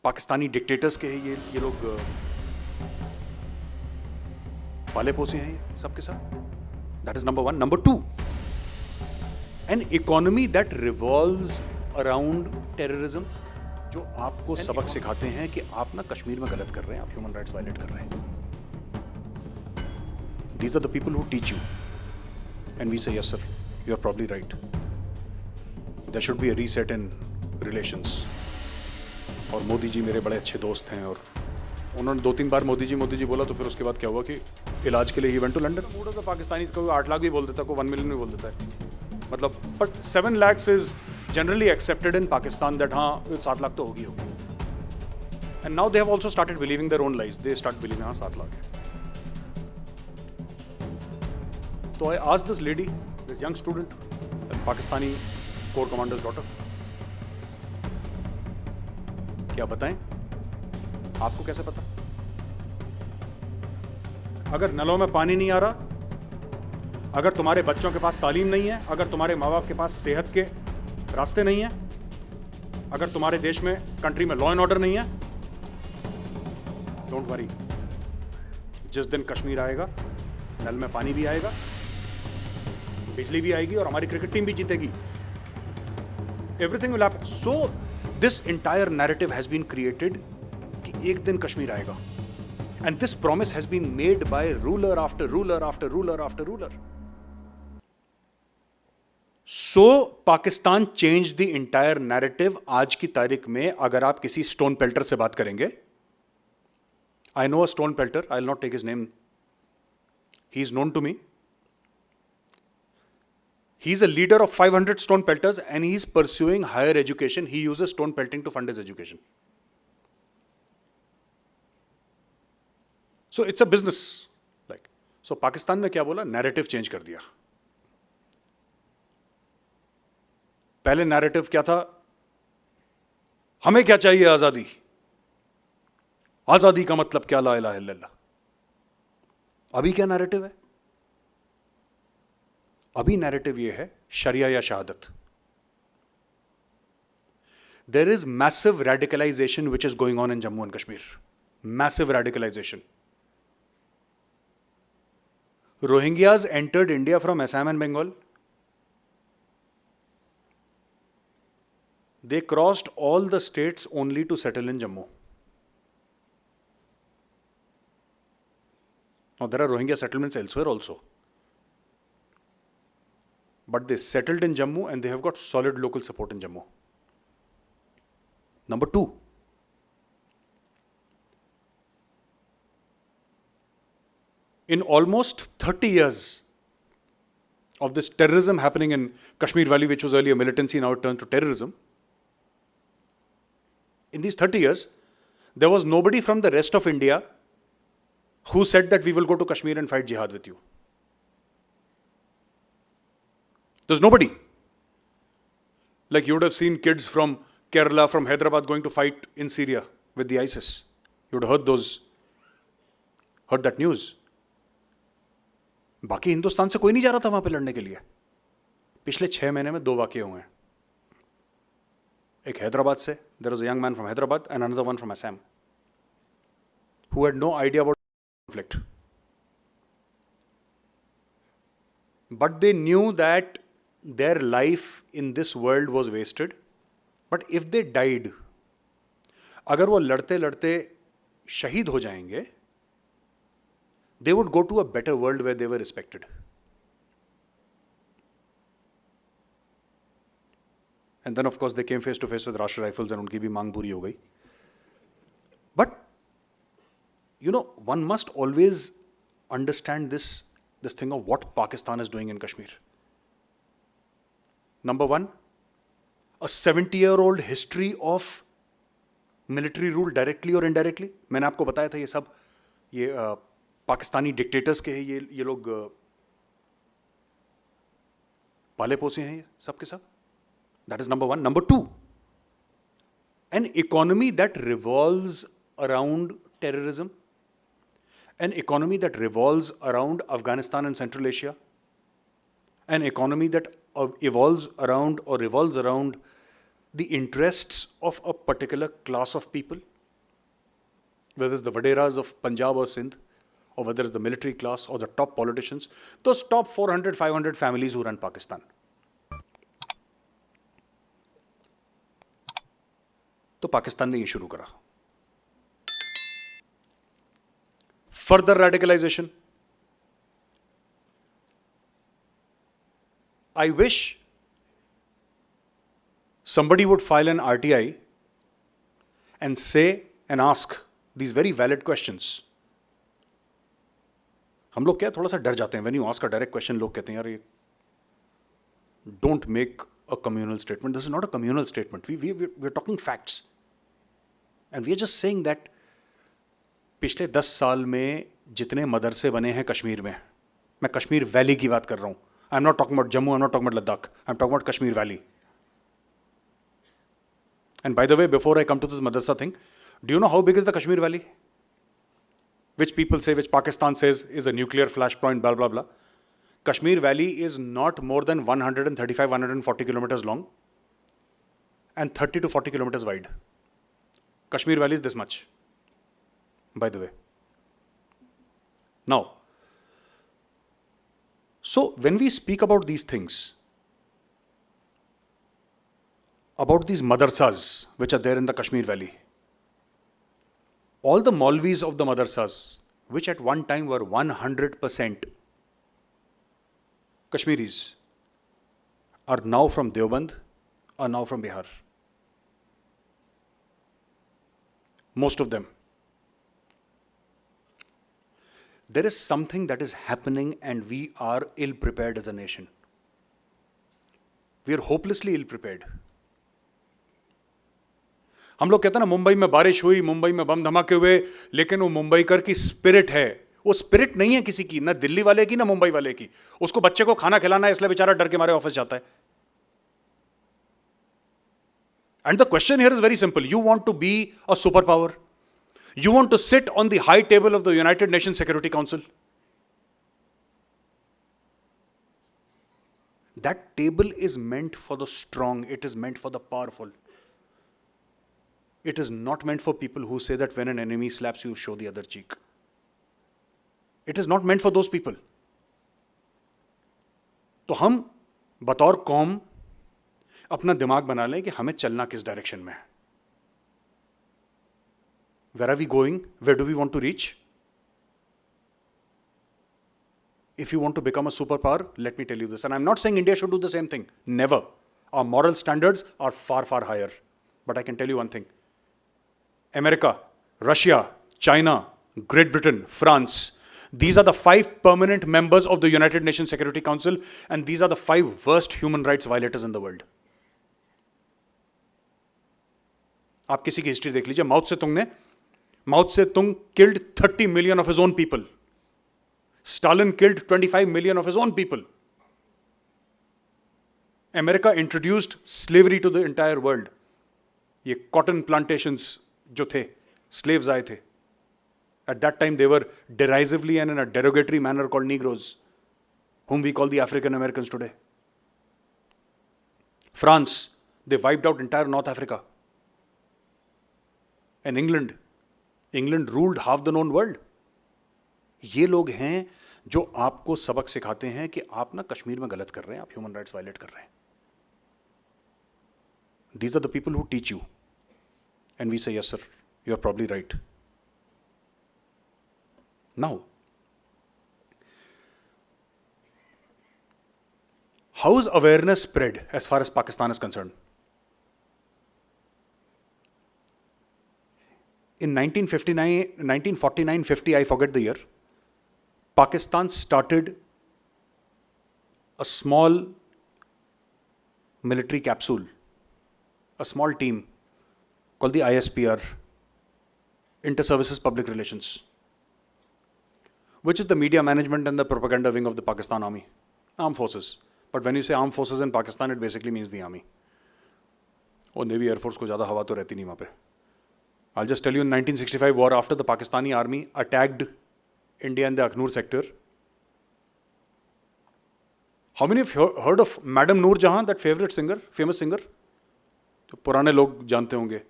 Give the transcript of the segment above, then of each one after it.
Pakistani dictators के हैं ये लोग पाले पोसे हैं ये सबके साथ. That is number one. Number two, an economy that revolves around terrorism, जो आपको सबक सिखाते हैं कि आप ना कश्मीर में गलत कर रहे हैं, आप ह्यूमन राइट्स वायलेट कर रहे हैं. These are the people who teach you and we say yes sir, you are probably right. There should be a reset in relations. और मोदी जी मेरे बड़े अच्छे दोस्त हैं और उन्होंने 2-3 बार मोदी जी बोला, तो फिर उसके बाद क्या हुआ कि इलाज के लिए ही went to London. Mood of the Pakistani को 8 लाख भी बोल देता, को 1 मिलियन भी बोल देता है, मतलब. But 7 lakhs is generally accepted in Pakistan that हाँ 7 लाख तो होगी. And now they have also started believing their own lies. They start believing हाँ 7 लाख है. तो I asked this lady, this young student, Pakistani core commanders daughter, क्या बताएं, आपको कैसे पता? अगर नलों में पानी नहीं आ रहा, अगर तुम्हारे बच्चों के पास तालीम नहीं है, अगर तुम्हारे माँ बाप के पास सेहत के रास्ते नहीं है, अगर तुम्हारे देश में, कंट्री में लॉ एंड ऑर्डर नहीं है, डोंट वरी. जिस दिन कश्मीर आएगा, नल में पानी भी आएगा, बिजली भी आएगी और हमारी क्रिकेट टीम भी जीतेगी. Everything will happen. So this entire narrative has been created कि एक दिन कश्मीर आएगा. And this promise has been made by ruler after ruler after ruler after ruler. So Pakistan changed the entire narrative. आज की तारीख में अगर आप किसी स्टोन पेल्टर से बात करेंगे, I know a stone pelter, I'll not take his name. He is known to me. He is a leader of 500 stone pelters and he is pursuing higher education. He uses stone pelting to fund his education. So it's a business. Like, so Pakistan ने क्या बोला, narrative change कर दिया. पहले narrative क्या था, हमें क्या चाहिए, आजादी. आजादी का मतलब क्या, ला इलाहा इल्लल्लाह. अभी क्या नैरेटिव है? अभी नैरेटिव ये है, शरिया या शहादत. There is massive radicalization which is going on in Jammu and Kashmir. Massive radicalization. Rohingyas entered India from Assam and Bengal. They crossed all the states only to settle in Jammu. Now there are Rohingya settlements elsewhere also. But they settled in Jammu and they have got solid local support in Jammu. Number two, in almost 30 years of this terrorism happening in Kashmir Valley, which was earlier militancy, now it turned to terrorism. In these 30 years, there was nobody from the rest of India who said that we will go to Kashmir and fight jihad with you. There's nobody. Like you would have seen kids from Kerala, from Hyderabad going to fight in Syria with the ISIS. You would have heard that news. बाकी हिंदुस्तान से कोई नहीं जा रहा था वहां पे लड़ने के लिए. पिछले 6 महीने में 2 वाकये हुए हैं. एक हैदराबाद से, there was a young man from Hyderabad and another one from Assam who had no idea about conflict. But they knew that their life in this world was wasted. But if they died, अगर वो लड़ते लड़ते शहीद हो जाएंगे, they would go to a better world where they were respected. And then of course they came face to face with Rashtra Rifles and उनकी भी मांग पूरी हो गई. But you know, one must always understand this thing of what Pakistan is doing in Kashmir. Number one, a 70-year-old history of military rule directly or indirectly. मैंने आपको बताया था ये सब ये पाकिस्तानी डिक्टेटर्स के हैं ये लोग पाले पोसे हैं ये सब के सब. That is number one. Number two, an economy that revolves around terrorism, an economy that revolves around Afghanistan and Central Asia, an economy that revolves around the interests of a particular class of people. whether it's the Vaderas of Punjab or Sindh, or whether it's the military class or the top politicians, those top 400, 500 families who run Pakistan. तो पाकिस्तान ने ये शुरू करा. Further radicalization. I wish somebody would file an RTI and say and ask these very valid questions. हम लोग क्या थोड़ा सा डर जाते हैं when you ask a direct question. लोग कहते हैं यार ये don't make a communal statement. This is not a communal statement. We're talking facts. And we are just saying that पिछले 10 साल में जितने मदरसे बने हैं कश्मीर में, मैं कश्मीर वैली की बात कर रहा हूं. I am not talking about Jammu, I am not talking about Ladakh, I am talking about Kashmir valley. And by the way, before I come to this madrasa thing, do you know how big is the Kashmir Valley? Which people say, which Pakistan says is a nuclear flashpoint, blah, blah, blah. Kashmir Valley is not more than 135, 140 kilometers long and 30 to 40 kilometers wide. Kashmir Valley is this much, by the way. Now, so when we speak about these things, about these madrasas which are there in the Kashmir Valley, all the Maulvis of the madrasas, which at one time were 100% Kashmiris, are now from Deoband, are now from Bihar. Most of them. There is something that is happening and we are ill prepared as a nation. We are hopelessly ill prepared. हम लोग कहते हैं ना मुंबई में बारिश हुई, मुंबई में बम धमाके हुए, लेकिन वो मुंबईकर की स्पिरिट है, वो स्पिरिट नहीं है किसी की, ना दिल्ली वाले की ना मुंबई वाले की. उसको बच्चे को खाना खिलाना है इसलिए बेचारा डर के मारे ऑफिस जाता है. And the question here is very simple. You want to be a superpower? You want to sit on the high table of the United Nations Security Council? That table is meant for the strong. It is meant for the powerful. It is not meant for people who say that when an enemy slaps you, show the other cheek. It is not meant for those people. तो हम बतौर कौम अपना दिमाग बना लें कि हमें चलना किस डायरेक्शन में है. Where are we going? Where do we want to reach? If you want to become a superpower, let me tell you this. And I'm not saying India should do the same thing. Never. Our moral standards are far, far higher. But I can tell you one thing. America, Russia, China, Great Britain, France. These are the 5 permanent members of the United Nations Security Council, and these are the 5 worst human rights violators in the world. आप किसी की history देख लीजिए. माओ से तुंग killed 30 million of his own people. Stalin killed 25 million of his own people. America introduced slavery to the entire world. ये cotton plantations जो थे, slaves आए थे. At that time they were derisively and in a derogatory manner called Negroes, whom we call the African Americans today. France, they wiped out entire North Africa. And England ruled half the known world. ये लोग हैं जो आपको सबक सिखाते हैं कि आप ना कश्मीर में गलत कर रहे हैं, आप ह्यूमन राइट्स वायलेट कर रहे हैं. These are the people who teach you. And we say, yes sir, you're probably right. Now, how is awareness spread as far as Pakistan is concerned? In 1949-50, I forget the year, Pakistan started a small military capsule, a small team called the ISPR, Inter-Services Public Relations, which is the media management and the propaganda wing of the Pakistan Army, armed forces. But when you say armed forces in Pakistan, it basically means the army. और Navy Air Force को ज़्यादा हवा तो रहती नहीं वहाँ पे. I'll just tell you, in 1965 war, after the Pakistani army attacked India in the Akhnur sector, how many of you heard of Madam Noor Jahan, that favorite singer, famous singer? तो पुराने लोग जानते होंगे.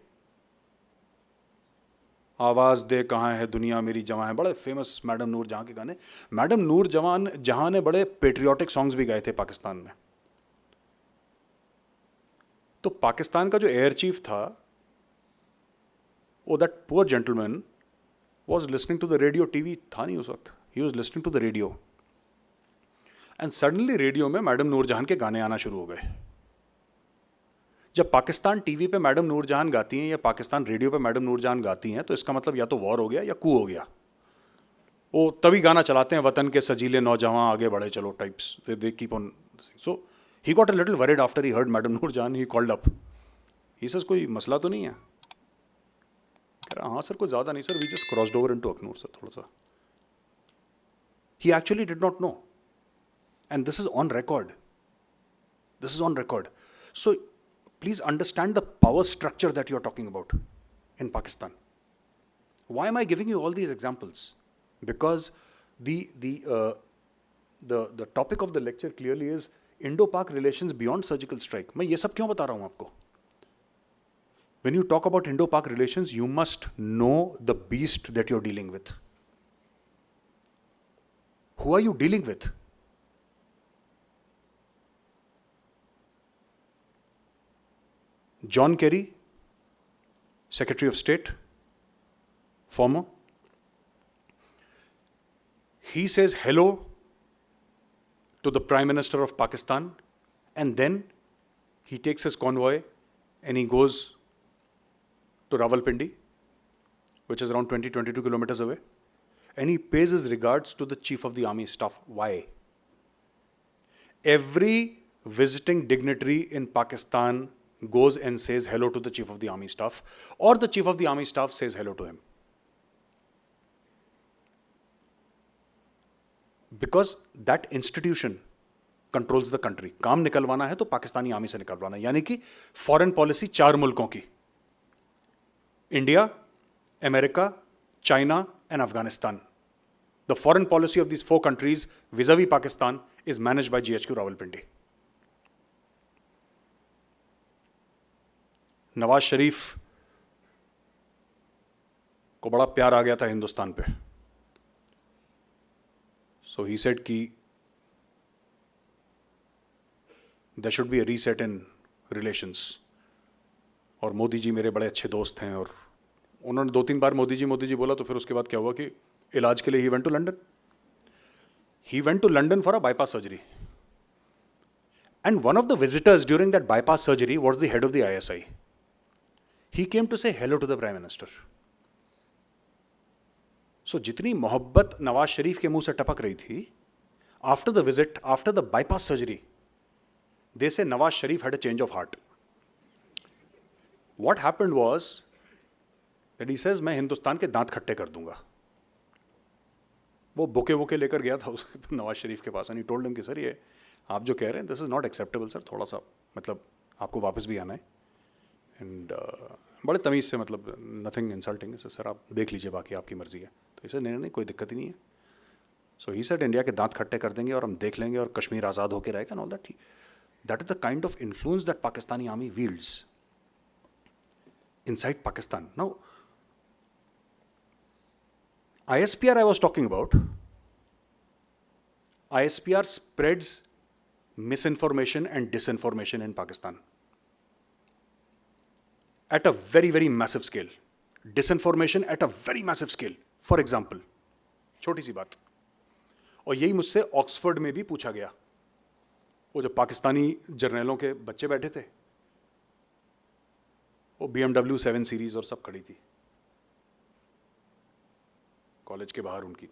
आवाज़ दे कहाँ है दुनिया मेरी जवां है, बड़े फेमस मैडम नूर जहां के गाने। मैडम नूर जहां ने बड़े पेट्रियाटिक सॉन्ग्स भी गाए थे पाकिस्तान में। तो पाकिस्तान का जो एयर चीफ था, वो that poor gentleman was listening to the radio, TV था नहीं उस वक्त, he was listening to the radio, and suddenly radio में मैडम नूरजहां के गाने आना शुरू हो गए। जब पाकिस्तान टीवी पे मैडम नूरजहां गाती हैं या पाकिस्तान रेडियो पे मैडम नूरजहां गाती हैं, तो इसका मतलब या तो वॉर हो गया या कू हो गया। वो तभी गाना चलाते हैं, वतन के सजीले नौजवान आगे बढ़े चलो types, they keep on. So he got a little worried after he heard madam Noorjahan, he called up, he says कोई मसला तो नहीं है? कह रहा हाँ सर कोई ज़्यादा नहीं sir, we just crossed over into Akhnoor sir थोड़ा सा। He actually did not know, and this is on record. This is on record. So please understand the power structure that you're talking about in Pakistan. Why am I giving you all these examples? Because the topic of the lecture clearly is Indo-Pak relations beyond surgical strike. मैं ये सब क्यों बता रहा हूँ आपको? When you talk about Indo-Pak relations, you must know the beast that you're dealing with. Who are you dealing with? John Kerry, Secretary of State, former, he says hello to the Prime Minister of Pakistan, and then he takes his convoy and he goes to Rawalpindi, which is around 22 kilometers away, and he pays his regards to the Chief of the Army Staff. Why? Every visiting dignitary in Pakistan goes and says hello to the Chief of the Army Staff, or the Chief of the Army Staff says hello to him. Because that institution controls the country. काम निकलवाना है तो Pakistani army से निकलवाना है, यानी कि foreign policy 4 मुल्कों की, India, America, China and Afghanistan. The foreign policy of these 4 countries vis-a-vis Pakistan is managed by GHQ Rawalpindi. Nawaz Sharif को बड़ा प्यार आ गया था हिंदुस्तान पे, सो ही सेड कि there should be a reset in relations. और मोदी जी मेरे बड़े अच्छे दोस्त हैं, और उन्होंने 2-3 बार मोदी जी बोला, तो फिर उसके बाद क्या हुआ कि इलाज के लिए ही went to London. He went to London for a bypass surgery, and one of the visitors during that bypass surgery was the head of the ISI. He came to say hello to the Prime Minister. So जितनी मोहब्बत नवाज शरीफ के मुंह से टपक रही थी, after the visit, after the bypass surgery, they say Nawaz Sharif had a change of heart. What happened was that he says मैं हिंदुस्तान के दांत खट्टे कर दूंगा. वो बुके लेकर गया था नवाज शरीफ के पास, and he told him कि सर ये आप जो कह रहे हैं this is not acceptable sir, थोड़ा सा मतलब आपको वापस भी आना है. एंड बड़े तमीज़ से, मतलब नथिंग इंसल्टिंग, सर आप देख लीजिए बाकी आपकी मर्जी है. तो इसे नहीं कोई दिक्कत ही नहीं है. सो ही सेड इंडिया के दांत खट्टे कर देंगे और हम देख लेंगे और कश्मीर आज़ाद होकर रहेगा and all that. That is the kind of influence that Pakistani army wields inside Pakistan. Now, ISPR I was talking about, ISPR spreads misinformation and disinformation in Pakistan at a very, very massive scale. Disinformation at a very massive scale. For example, छोटी सी बात, और यही मुझसे Oxford में भी पूछा गया. वो जो पाकिस्तानी जर्नलों के बच्चे बैठे थे, वो BMW 7 सीरीज और सब खड़ी थी कॉलेज के बाहर उनकी.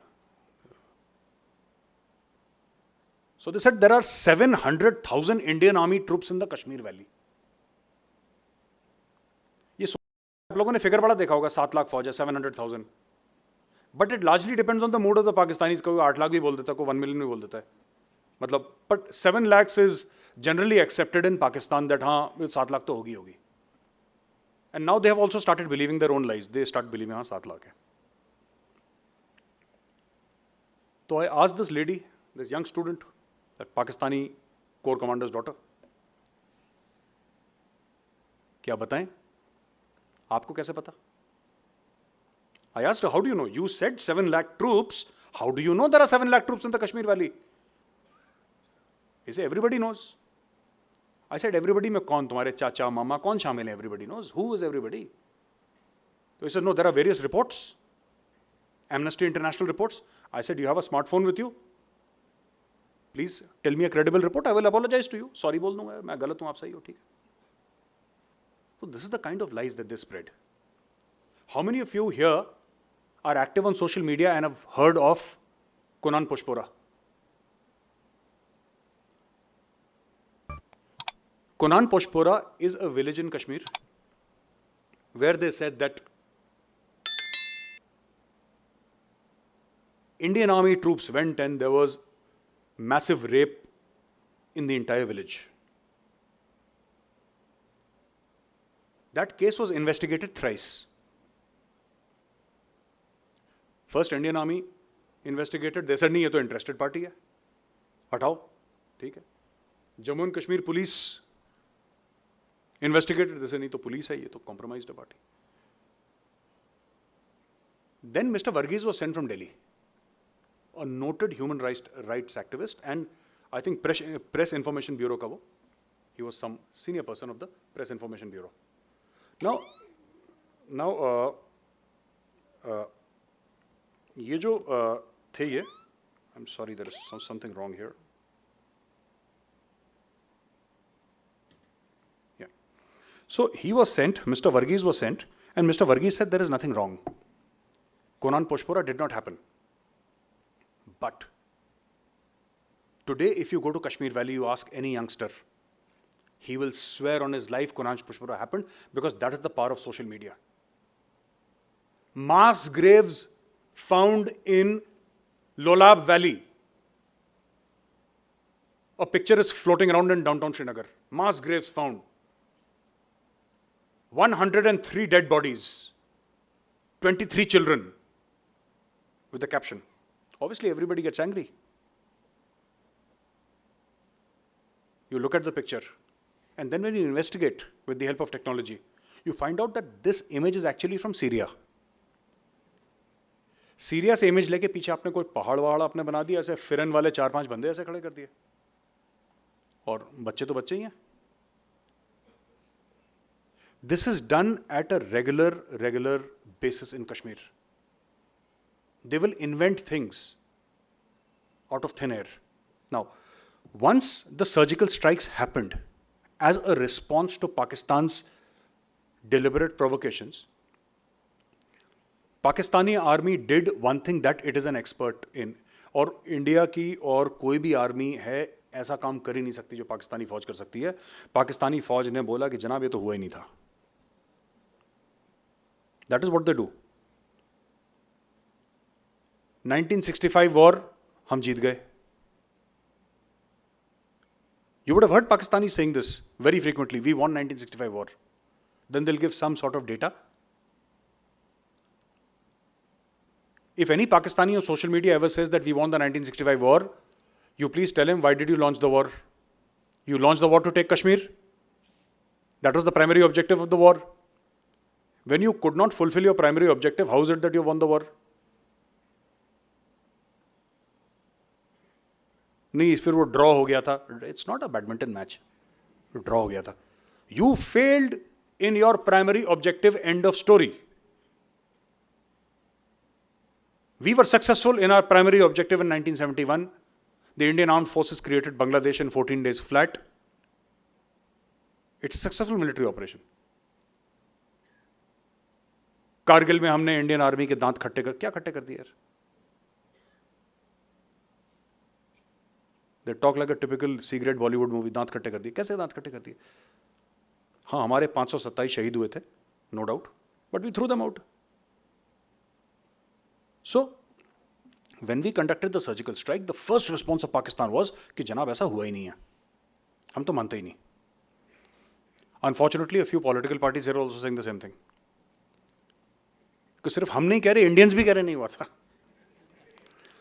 So they said there are 700,000 Indian Army troops in the Kashmir Valley. ये आप लोगों ने फिगर बड़ा देखा होगा, 7 लाख फौज है, 700,000. But it largely depends on the mood of the Pakistanis. कोई 8 लाख भी बोल देता है, कोई 1 मिलियन भी बोल देता है, मतलब. But 7 lakhs is generally accepted in Pakistan that हाँ 7 लाख तो होगी. And now they have also started believing their own lies. They start believing हाँ 7 लाख है. तो I asked this lady, this young student, that Pakistani core commanders daughter, क्या बताएं आपको कैसे पता? I asked her, how do you know? You said 7 lakh troops. How do you know there are 7 lakh troops in the Kashmir Valley? He said, everybody knows. I said, everybody में कौन? तुम्हारे चाचा मामा कौन शामिल है? Everybody knows. Who is everybody? So he said, no, there are various reports. Amnesty International reports. I said, you have a smartphone with you? Please tell me a credible report. I will apologize to you. Sorry बोल दूंगा, मैं गलत हूँ, आप सही हो, ठीक है. So this is the kind of lies that they spread. How many of you here are active on social media and have heard of Kunan Pushpora? Kunan Pushpora is a village in Kashmir where they said that Indian army troops went and there was massive rape in the entire village. That case was investigated thrice. First Indian army investigated, they said नहीं, ये तो interested party है, हटाओ, ठीक है. Jammu and Kashmir police investigated, they said नहीं, तो police है, ये तो compromised party. Then Mr. Varghese was sent from Delhi, a noted human rights activist, and I think Press Information Bureau का वो, he was some senior person of the Press Information Bureau. Now, ये जो थे ये, I'm sorry, there is something wrong here. Yeah. So he was sent, Mr. Varghese was sent, and Mr. Varghese said there is nothing wrong. Kunan Pushpora did not happen. But today, if you go to Kashmir Valley, you ask any youngster, he will swear on his life Kunan Pushpora happened, because that is the power of social media. Mass graves found in Lolab Valley. A picture is floating around in downtown Srinagar. Mass graves found. 103 dead bodies. 23 children. With the caption. Obviously, everybody gets angry. You look at the picture, and then when you investigate with the help of technology, you find out that this image is actually from Syria. Syria से image लेके पीछे आपने कोई पहाड़ वहाड़ आपने बना दिया, ऐसे फिरन वाले 4-5 बंदे ऐसे खड़े कर दिए, और बच्चे तो बच्चे ही हैं. This is done at a regular basis in Kashmir. They will invent things out of thin air. Now, once the surgical strikes happened as a response to Pakistan's deliberate provocations, Pakistani army did one thing that it is an expert in. और India की और कोई भी army है ऐसा काम कर ही नहीं सकती जो पाकिस्तानी फौज कर सकती है. पाकिस्तानी फौज ने बोला कि जनाब ये तो हुआ ही नहीं था. That is what they do. 1965 war, हम जीत गए. You would have heard Pakistanis saying this very frequently. We won 1965 war. Then they'll give some sort of data. If any Pakistani on social media ever says that we won the 1965 war, you please tell him, why did you launch the war? You launched the war to take Kashmir. That was the primary objective of the war. When you could not fulfill your primary objective, how is it that you won the war? नहीं, फिर वो draw हो गया था. It's not a badminton match. Draw हो गया था. You failed in your primary objective, end of story. We were successful in our primary objective in 1971. The Indian Armed Forces created Bangladesh in 14 days flat. It's a successful military operation. Kargil में हमने Indian army के दांत खट्टे कर, क्या खट्टे कर दिए यार? They talk like a typical C-grade Bollywood movie. दांत खट्टे कर दिए. कैसे दांत खट्टे कर दिए? हाँ, हमारे 527 शहीद हुए थे, no doubt, but we threw them out. So, when we conducted the surgical strike, the first response of Pakistan was कि जनाब ऐसा हुआ ही नहीं है. हम तो मानते ही नहीं. Unfortunately, a few political parties are also saying the same thing. कि सिर्फ हम नहीं कह रहे, इंडियंस भी कह रहे नहीं हुआ था.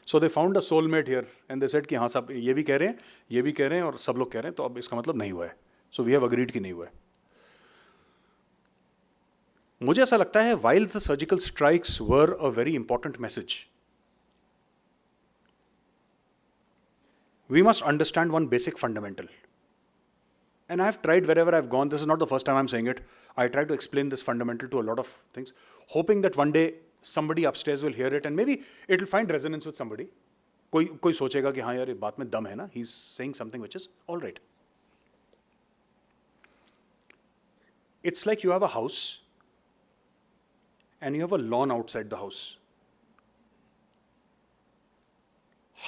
So they found a soulmate here and they said कि हाँ सब ये भी कह रहे हैं, ये भी कह रहे हैं और सब लोग कह रहे हैं, तो अब इसका मतलब नहीं हुआ है. So we have agreed कि नहीं हुआ है. मुझे ऐसा लगता है while the surgical strikes were a very important message, we must understand one basic fundamental. And I've tried wherever I've gone, this is not the first time I'm saying it, I try to explain this fundamental to a lot of things, hoping that one day somebody upstairs will hear it and maybe it will find resonance with somebody. कोई सोचेगा कि हाँ यार ये बात में दम है ना, he's saying something which is all right. It's like you have a house and you have a lawn outside the house.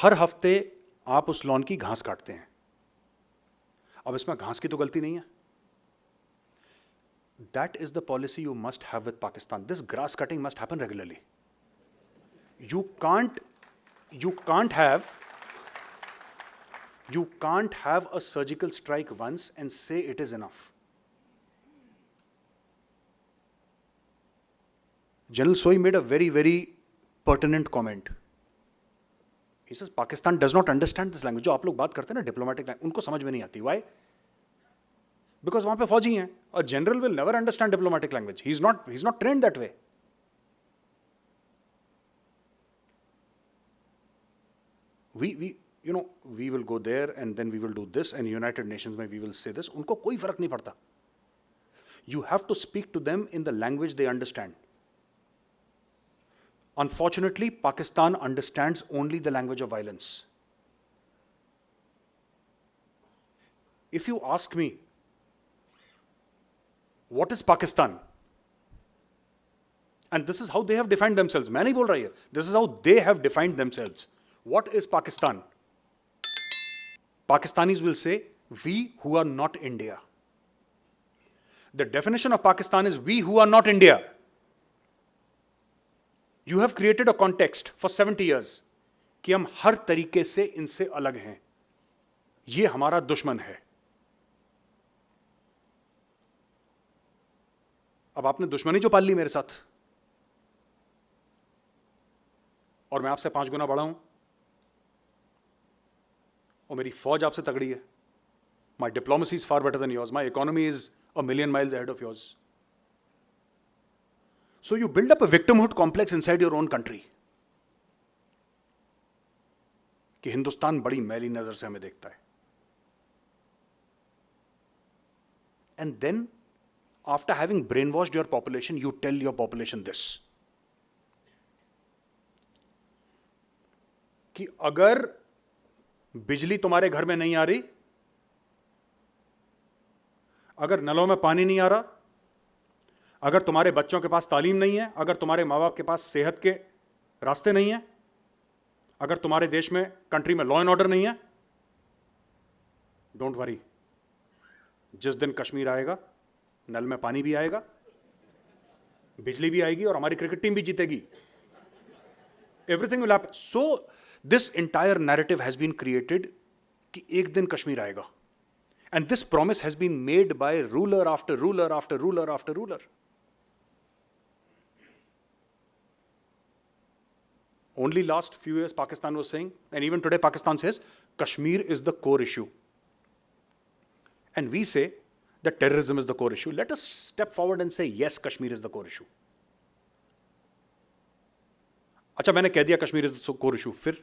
हर हफ्ते आप उस लॉन की घास काटते हैं. अब इसमें घास की तो गलती नहीं है. That is the policy you must have with Pakistan. This grass cutting must happen regularly. You can't have a surgical strike once and say it is enough. General Soy made a very, very pertinent comment. He says Pakistan does not understand this language. जो आप लोग बात करते हैं ना diplomatic language, उनको समझ में नहीं आती. Why? Because वहां पे फौजी हैं. A general will never understand diplomatic language. He's not trained that way. We will go there and then we will do this and United Nations में we will say this. उनको कोई फर्क नहीं पड़ता. You have to speak to them in the language they understand. Unfortunately, Pakistan understands only the language of violence. If you ask me, what is Pakistan? And this is how they have defined themselves. मैं नहीं बोल रहा ये. This is how they have defined themselves. What is Pakistan? Pakistanis will say, we who are not India. The definition of Pakistan is we who are not India. You have created a context for 70 years कि हम हर तरीके से इनसे अलग हैं. ये हमारा दुश्मन है. अब आपने दुश्मनी जो पाल ली मेरे साथ, और मैं आपसे 5 गुना बड़ा हूं, और मेरी फौज आपसे तगड़ी है. My diplomacy is far better than yours. My economy is a million miles ahead of yours. So you build up a victimhood complex inside your own country. कि हिंदुस्तान बड़ी मैली नजर से हमें देखता है. And then, after having brainwashed your population, you tell your population this. कि अगर बिजली तुम्हारे घर में नहीं आ रही, अगर नलों में पानी नहीं आ रहा, अगर तुम्हारे बच्चों के पास तालीम नहीं है, अगर तुम्हारे माँ बाप के पास सेहत के रास्ते नहीं है, अगर तुम्हारे देश में कंट्री में लॉ एंड ऑर्डर नहीं है, डोंट वरी. जिस दिन कश्मीर आएगा, नल में पानी भी आएगा, बिजली भी आएगी और हमारी क्रिकेट टीम भी जीतेगी. Everything will happen. So this entire narrative has been created कि एक दिन कश्मीर आएगा. And this promise has been made by ruler after ruler after ruler after ruler. Only last few years Pakistan was saying, and even today Pakistan says, Kashmir is the core issue. And we say that terrorism is the core issue. Let us step forward and say, yes, Kashmir is the core issue. अच्छा, मैंने कह दिया Kashmir is the core issue. फिर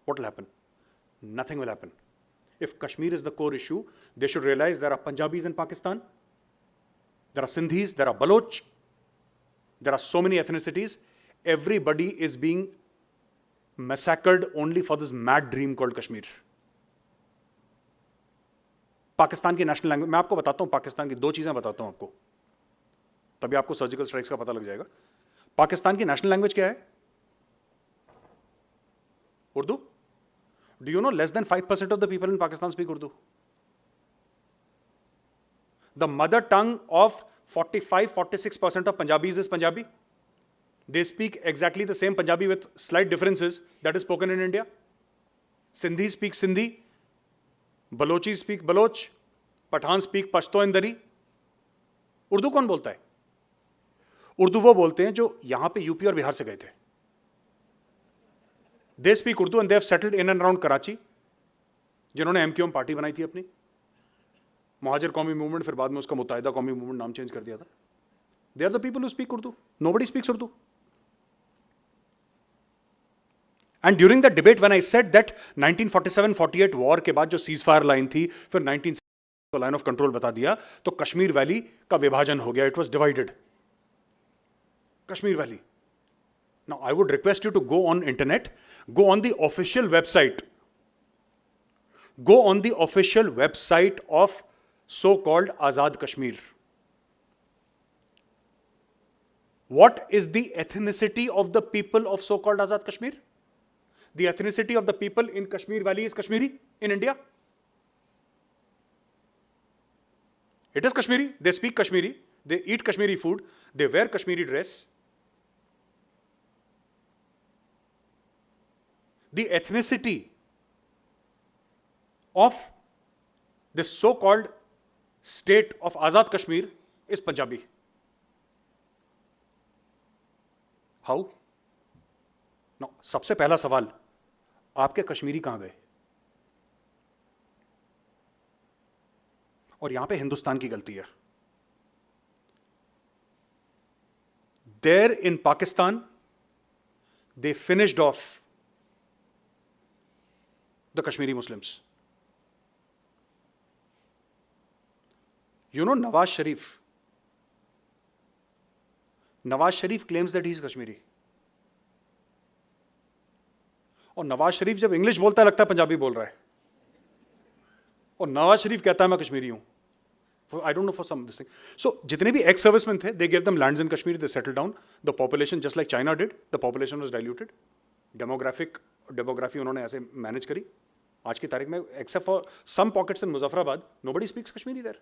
what will happen? Nothing will happen. If Kashmir is the core issue, they should realize there are Punjabis in Pakistan, there are Sindhis, there are Baloch, there are so many ethnicities. Everybody is being massacred only for this mad dream called Kashmir. Pakistan की national language, मैं आपको बताता हूं, पाकिस्तान की 2 चीजें बताता हूं आपको, तभी आपको सर्जिकल स्ट्राइक्स का पता लग जाएगा. पाकिस्तान की नेशनल लैंग्वेज क्या है? Urdu. Do you know less than 5% of the people in Pakistan speak Urdu? The mother tongue of 45-46% of Punjabis is Punjabi. They speak exactly the same Punjabi with slight differences that is spoken in India. Sindhi speak Sindhi. Balochi speak Baloch. Pathan speak Pashto and Dari. Urdu कौन बोलता है? उर्दू वो बोलते हैं जो यहां पे UP और बिहार से गए थे. They speak Urdu and they have settled in and around Karachi, जिन्होंने MQM पार्टी बनाई थी अपनी, मुहाजिर कौमी मूवमेंट, फिर बाद में उसका मुत्ताहिदा कौमी मूवमेंट नाम चेंज कर दिया था. They are the people who speak Urdu. Nobody speaks Urdu. And during the debate, when I said that 1947-48 war के बाद जो ceasefire line थी, फिर 1960 line of control बता दिया, तो कश्मीर वैली का विभाजन हो गया. It was divided. Kashmir Valley. Now, I would request you to go on internet, go on the official website. Go on the official website of so-called Azad Kashmir. What is the ethnicity of the people of so-called Azad Kashmir? The ethnicity of the people in Kashmir Valley is Kashmiri in India. It is Kashmiri. They speak Kashmiri. They eat Kashmiri food. They wear Kashmiri dress. The ethnicity of this so-called state of Azad Kashmir is Punjabi. How? Now, सबसे पहला सवाल, आपके कश्मीरी कहां गए? और यहां पे हिंदुस्तान की गलती है. There in Pakistan, they finished off the Kashmiri Muslims. You know Nawaz Sharif. Nawaz Sharif claims that he is Kashmiri. और नवाज शरीफ जब इंग्लिश बोलता है लगता है पंजाबी बोल रहा है. और नवाज शरीफ कहता है मैं कश्मीरी हूं. I don't know for some this thing. So जितने भी ex servicemen थे, they gave them lands in Kashmir, they settled down. The population, just like China did, the population was diluted. Demography उन्होंने ऐसे manage करी. आज की तारीख में, except for some pockets in Muzaffarabad, nobody speaks Kashmiri there.